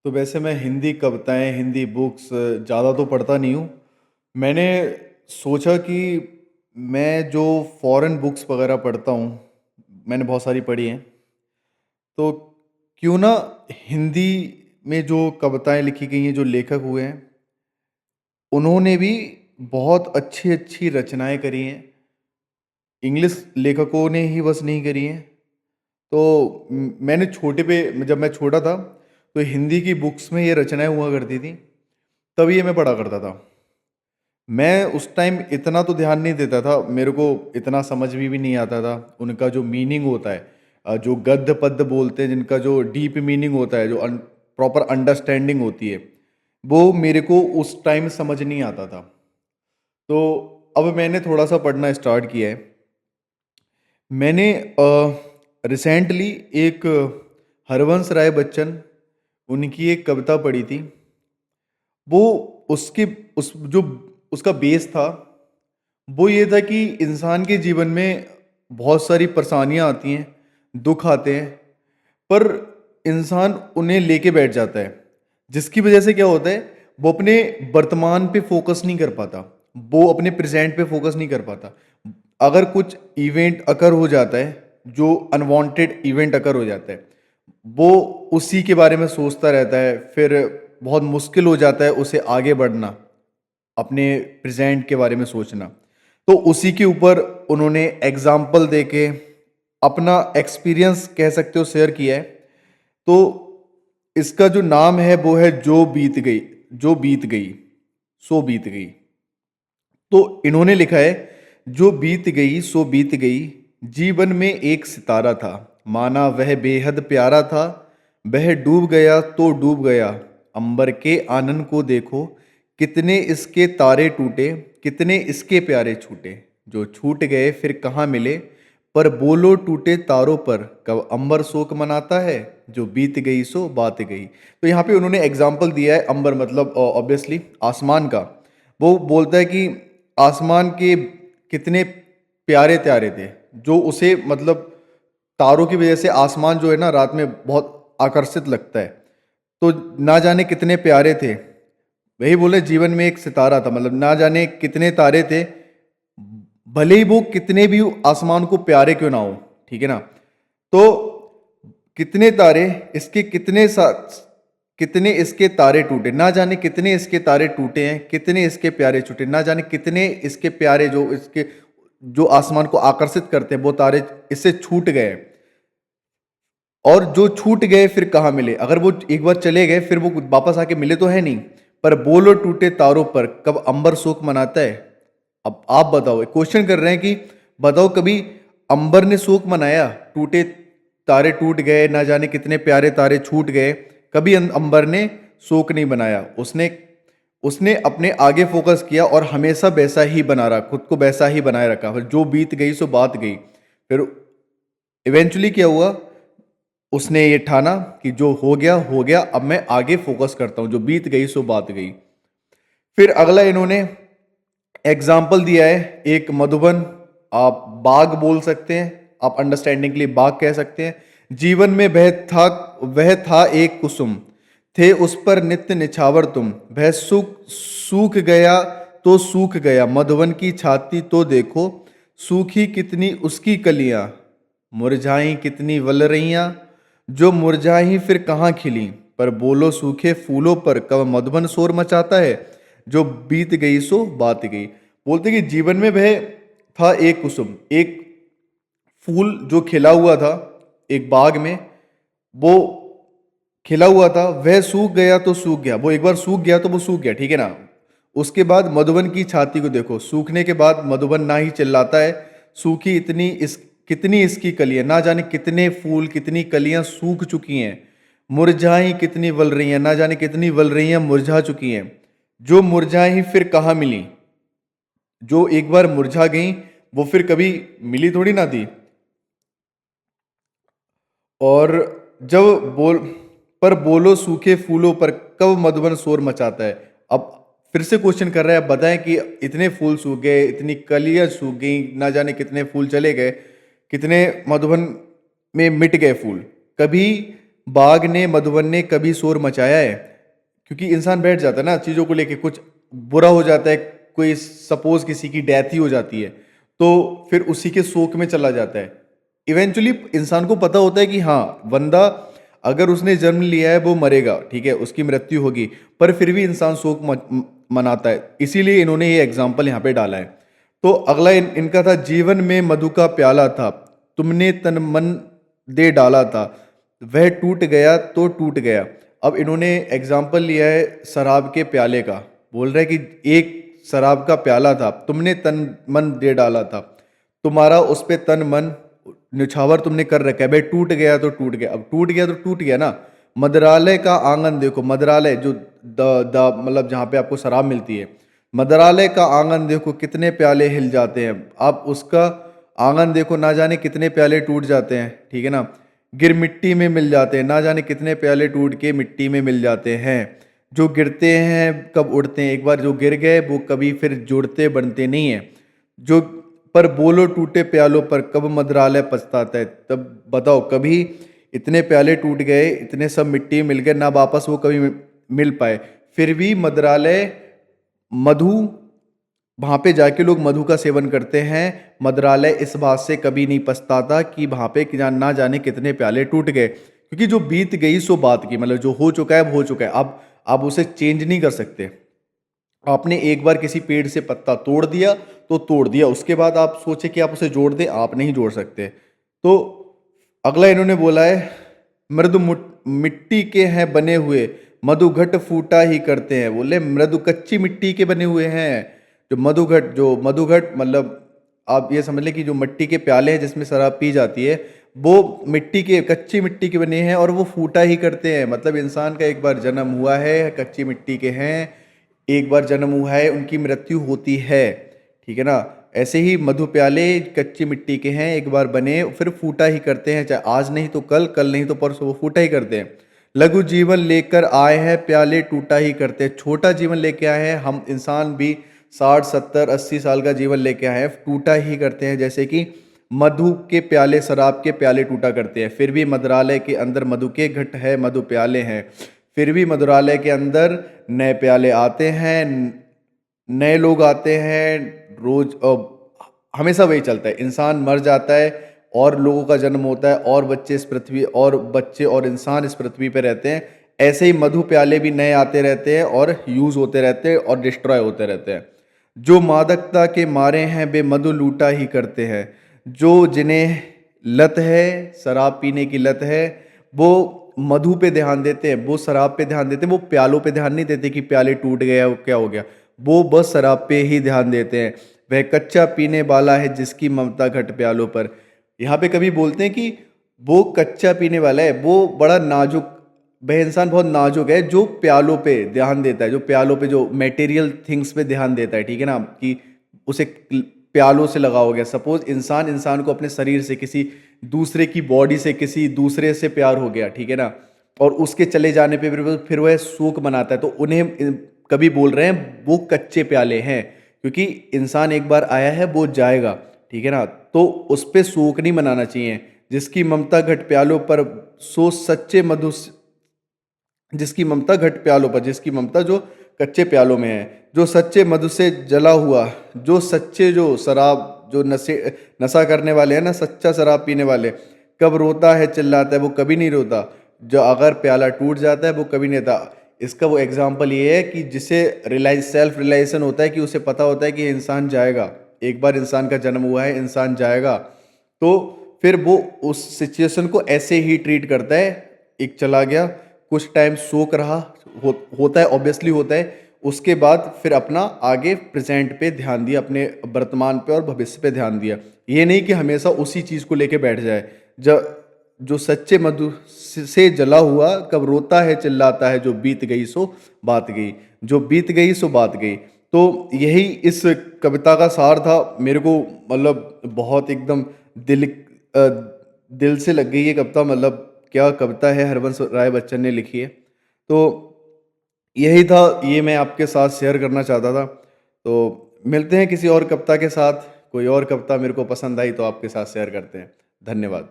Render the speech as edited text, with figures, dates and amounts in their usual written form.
तो वैसे मैं हिंदी कविताएँ, हिंदी बुक्स ज़्यादा तो पढ़ता नहीं हूँ। मैंने सोचा कि मैं जो फ़ॉरेन बुक्स वग़ैरह पढ़ता हूँ, मैंने बहुत सारी पढ़ी हैं, तो क्यों ना हिंदी में जो कविताएँ लिखी गई हैं, जो लेखक हुए हैं, उन्होंने भी बहुत अच्छी-अच्छी रचनाएँ करी हैं। इंग्लिश लेखकों ने ही बस नहीं करी हैं। तो मैंने जब मैं छोटा था, तो हिंदी की बुक्स में ये रचनाएँ हुआ करती थी, तब ये मैं पढ़ा करता था। मैं उस टाइम इतना तो ध्यान नहीं देता था, मेरे को इतना समझ में भी नहीं आता था, उनका जो मीनिंग होता है जो गद्य पद्य बोलते हैं, जिनका जो डीप मीनिंग होता है, जो प्रॉपर अंडरस्टैंडिंग होती है, वो मेरे को उस टाइम समझ नहीं आता था। तो अब मैंने थोड़ा-सा पढ़ना स्टार्ट किया है। मैंने रिसेंटली एक हरवंश राय बच्चन, उनकी एक कविता पढ़ी थी। वो उसकी उस जो उसका बेस था, वो ये था कि इंसान के जीवन में बहुत सारी परेशानियाँ आती हैं, दुःख आते हैं, पर इंसान उन्हें लेके बैठ जाता है। जिसकी वजह से क्या होता है, वो अपने वर्तमान पे फ़ोकस नहीं कर पाता, वो अपने प्रेज़ेंट पे फ़ोकस नहीं कर पाता। अगर कुछ इवेंट अकर हो जाता है, जो अनवांटेड इवेंट अकर हो जाता है, वो उसी के बारे में सोचता रहता है, फिर बहुत मुश्किल हो जाता है उसे आगे बढ़ना, अपने प्रेज़ेंट के बारे में सोचना। तो उसी के ऊपर उन्होंने एग्ज़ाम्पल देके अपना एक्सपीरियंस कह सकते हो शेयर किया है। तो इसका जो नाम है वो है जो बीत गई, सो बीत गई। तो इन्होंने लिखा है, जो बीत गई सो बीत गई, जीवन में एक सितारा था, माना वह बेहद प्यारा था, वह डूब गया तो डूब गया, अंबर के आनंद को देखो, कितने इसके तारे टूटे, कितने इसके प्यारे छूटे, जो छूट गए फिर कहाँ मिले, पर बोलो टूटे तारों पर कब अंबर शोक मनाता है, जो बीत गई सो बात गई। तो यहाँ पे उन्होंने एग्जाम्पल दिया है, अंबर मतलब ऑब्वियसली आसमान का। वो बोलता है कि आसमान के कितने प्यारे प्यारे थे, जो उसे मतलब तारों की वजह से आसमान जो है ना रात में बहुत आकर्षित लगता है। तो ना जाने कितने प्यारे थे, वही बोले जीवन में एक सितारा था, मतलब ना जाने कितने तारे थे, भले ही वो कितने भी आसमान को प्यारे क्यों ना हो, ठीक है ना। तो कितने तारे, इसके कितने इसके तारे टूटे, ना जाने कितने इसके तारे टूटे हैं, कितने इसके प्यारे छूटे, ना जाने कितने इसके प्यारे जो आसमान को आकर्षित करते हैं वो तारे इससे छूट गए, और जो छूट गए फिर कहाँ मिले। अगर वो एक बार चले गए फिर वो वापस आके मिले तो है नहीं। पर बोलो टूटे तारों पर कब अंबर शोक मनाता है। अब आप बताओ, क्वेश्चन कर रहे हैं कि बताओ कभी अंबर ने शोक मनाया, टूटे तारे टूट गए, ना जाने कितने प्यारे तारे छूट गए, कभी अंबर ने शोक नहीं बनाया। उसने उसने अपने आगे फोकस किया और हमेशा वैसा ही बना रहा, खुद को वैसा ही बनाए रखा। फिर जो बीत गई सो बात गई। फिर इवेंचुअली क्या हुआ, उसने ये ठाना कि जो हो गया, अब मैं आगे फोकस करता हूं, जो बीत गई सो बात गई। फिर अगला इन्होंने एग्जाम्पल दिया है, एक मधुबन, आप बाग बोल सकते हैं, आप अंडरस्टैंडिंग के लिए बाग कह सकते हैं। जीवन में वह था एक कुसुम, थे उस पर नित्य निछावर तुम, वह सूख गया तो सूख गया, मधुबन की छाती तो देखो, सूखी कितनी उसकी कलियां, मुरझाई कितनी वलरियां, जो मुरझाई फिर कहाँ खिली, पर बोलो सूखे फूलों पर कब मधुबन शोर मचाता है, जो बीत गई सो बात गई। बोलते कि जीवन में वह था एक कुसुम, एक फूल जो खिला हुआ था एक बाग में, वो खिला हुआ था, वह सूख गया तो सूख गया, वो एक बार सूख गया तो वो सूख गया, ठीक है ना। उसके बाद मधुबन की छाती को देखो, सूखने के बाद मधुबन ना ही चिल्लाता है, सूखी कितनी इसकी कलियां, ना जाने कितने फूल कितनी कलियां सूख चुकी हैं, मुरझाई कितनी वल रही हैं, ना जाने कितनी वल रही हैं मुरझा चुकी हैं, जो मुरझाई फिर कहाँ मिली। जो एक बार मुरझा गई वो फिर कभी मिली थोड़ी ना थी। और जब बोल पर बोलो सूखे फूलों पर कब मधुबन शोर मचाता है। अब फिर से क्वेश्चन कर रहा है, अब बताएं कि इतने फूल सूख गए, इतनी कलियां सूख गई, ना जाने कितने फूल चले गए, कितने मधुबन में मिट गए फूल, कभी बाघ ने मधुवन ने कभी शोर मचाया है। क्योंकि इंसान बैठ जाता है ना चीज़ों को लेके, कुछ बुरा हो जाता है, कोई सपोज किसी की डेथ ही हो जाती है, तो फिर उसी के शोक में चला जाता है। इवेंचुअली इंसान को पता होता है कि हाँ, बंदा अगर उसने जन्म लिया है वो मरेगा, ठीक है, उसकी मृत्यु होगी, पर फिर भी इंसान शोक मनाता है। इसीलिए इन्होंने ये एग्जाम्पल यहाँ पे डाला है। तो अगला इनका था, जीवन में मधु का प्याला था, तुमने तन मन दे डाला था, वह टूट गया तो टूट गया। अब इन्होंने एग्जाम्पल लिया है शराब के प्याले का। बोल रहे हैं कि एक शराब का प्याला था, तुमने तन मन दे डाला था, तुम्हारा उस पे तन मन निछावर तुमने कर रखा है, भाई टूट गया तो टूट गया। अब टूट गया तो टूट गया ना। मदरालय का आंगन देखो, मदरालय जो द मतलब जहाँ पे आपको शराब मिलती है, मदरालय का आंगन देखो कितने प्याले हिल जाते हैं। आप उसका आंगन देखो, ना जाने कितने प्याले टूट जाते हैं, ठीक है ना। गिर मिट्टी में मिल जाते हैं, ना जाने कितने प्याले टूट के मिट्टी में मिल जाते हैं। जो गिरते हैं कब उड़ते हैं, एक बार जो गिर गए वो कभी फिर जुड़ते बनते नहीं है। जो पर बोलो टूटे प्यालों पर कब मदरालय पछताता है। तब बताओ, कभी इतने प्याले टूट गए, इतने सब मिट्टी मिल गए, ना वापस वो कभी मिल पाए, फिर भी मदरालय मधु, वहाँ पे जाके लोग मधु का सेवन करते हैं। मदरालय इस बात से कभी नहीं पछताता कि वहाँ पे ना जाने कितने प्याले टूट गए, क्योंकि जो बीत गई सो बात की, मतलब जो हो चुका है वो हो चुका है। अब आप उसे चेंज नहीं कर सकते। आपने एक बार किसी पेड़ से पत्ता तोड़ दिया तो तोड़ दिया, उसके बाद आप सोचे कि आप उसे जोड़ दें, आप नहीं जोड़ सकते। तो अगला इन्होंने बोला है, मृदु मिट्टी के हैं बने हुए, मधुघट फूटा ही करते हैं। बोले मृदु कच्ची मिट्टी के बने हुए हैं। जो मधुघट मतलब आप ये समझ लें कि जो मिट्टी के प्याले हैं जिसमें शराब पी जाती है, वो मिट्टी के, कच्ची मिट्टी के बने हैं और वो फूटा ही करते हैं। मतलब इंसान का एक बार जन्म हुआ है, कच्ची मिट्टी के हैं, एक बार जन्म हुआ है, उनकी मृत्यु होती है, ठीक है ना। ऐसे ही मधु प्याले कच्ची मिट्टी के हैं, एक बार बने फिर फूटा ही करते हैं, चाहे आज नहीं तो कल, कल नहीं तो परसों, वो फूटा ही करते हैं। लघु जीवन लेकर आए हैं, प्याले टूटा ही करते हैं। छोटा जीवन लेके आए हैं, हम इंसान भी 60 70 80 साल का जीवन लेके आए हैं, टूटा ही करते हैं। जैसे कि मधु के प्याले, शराब के प्याले टूटा करते हैं, फिर भी मदरालय के अंदर मधु के घट है, मधु प्याले हैं, फिर भी मधुरालय के अंदर नए प्याले आते हैं, नए लोग आते हैं रोज। हमेशा वही चलता है, इंसान मर जाता है और लोगों का जन्म होता है, और बच्चे इस पृथ्वी, और बच्चे और इंसान इस पृथ्वी पे रहते हैं। ऐसे ही मधु प्याले भी नए आते रहते हैं और यूज होते रहते हैं और डिस्ट्रॉय होते रहते हैं। जो मादकता के मारे हैं वे मधु लूटा ही करते हैं। जो जिन्हें लत है, शराब पीने की लत है, वो मधु पे ध्यान देते हैं, वो शराब पे ध्यान देते हैं, वो प्यालों पे ध्यान नहीं देते कि प्याले टूट गया वो क्या हो गया, वो बस शराब पे ही ध्यान देते हैं। वह कच्चा पीने वाला है जिसकी ममता घट प्यालों पर। यहाँ पे कभी बोलते हैं कि वो कच्चा पीने वाला है, वो बड़ा नाजुक, वह इंसान बहुत नाजुक है जो प्यालों पे ध्यान देता है, जो प्यालों पे, जो मटेरियल थिंग्स पे ध्यान देता है, ठीक है ना, कि उसे प्यालों से लगा हो गया। सपोज इंसान को अपने शरीर से, किसी दूसरे की बॉडी से, किसी दूसरे से प्यार हो गया, ठीक है ना, और उसके चले जाने पे फिर वह शोक मनाता है, तो उन्हें कभी बोल रहे हैं वो कच्चे प्याले हैं, क्योंकि इंसान एक बार आया है वो जाएगा, ठीक है ना, तो उस पे शोक नहीं मनाना चाहिए। जिसकी ममता घट प्यालों पर सो सच्चे मधु, जिसकी ममता घट प्यालों पर, जिसकी ममता जो कच्चे प्यालों में है, जो सच्चे मधु से जला हुआ, जो सच्चे, जो शराब, जो नशा करने वाले हैं ना, सच्चा शराब पीने वाले, कब रोता है चिल्लाता है, वो कभी नहीं रोता। जो अगर प्याला टूट जाता है वो कभी नहीं था। इसका वो एग्जाम्पल ये है कि जिसे सेल्फ रियलाइजेशन होता है, कि उसे पता होता है कि ये इंसान जाएगा, एक बार इंसान का जन्म हुआ है, इंसान जाएगा, तो फिर वो उस सिचुएशन को ऐसे ही ट्रीट करता है। एक चला गया, कुछ टाइम शोक रहा, होता है, ऑब्वियसली होता है, उसके बाद फिर अपना आगे प्रेजेंट पे ध्यान दिया, अपने वर्तमान पे और भविष्य पे ध्यान दिया। ये नहीं कि हमेशा उसी चीज़ को लेके बैठ जाए। जब जो सच्चे मधु से जला हुआ कब रोता है चिल्लाता है, जो बीत गई सो बात गई, जो बीत गई सो बात गई। तो यही इस कविता का सार था। मेरे को मतलब बहुत एकदम अ, दिल से लग गई ये कविता। मतलब क्या कविता है, हरवंश राय बच्चन ने लिखी है। तो यही था, ये मैं आपके साथ शेयर करना चाहता था। तो मिलते हैं किसी और कविता के साथ। कोई और कविता मेरे को पसंद आई तो आपके साथ शेयर करते हैं। धन्यवाद।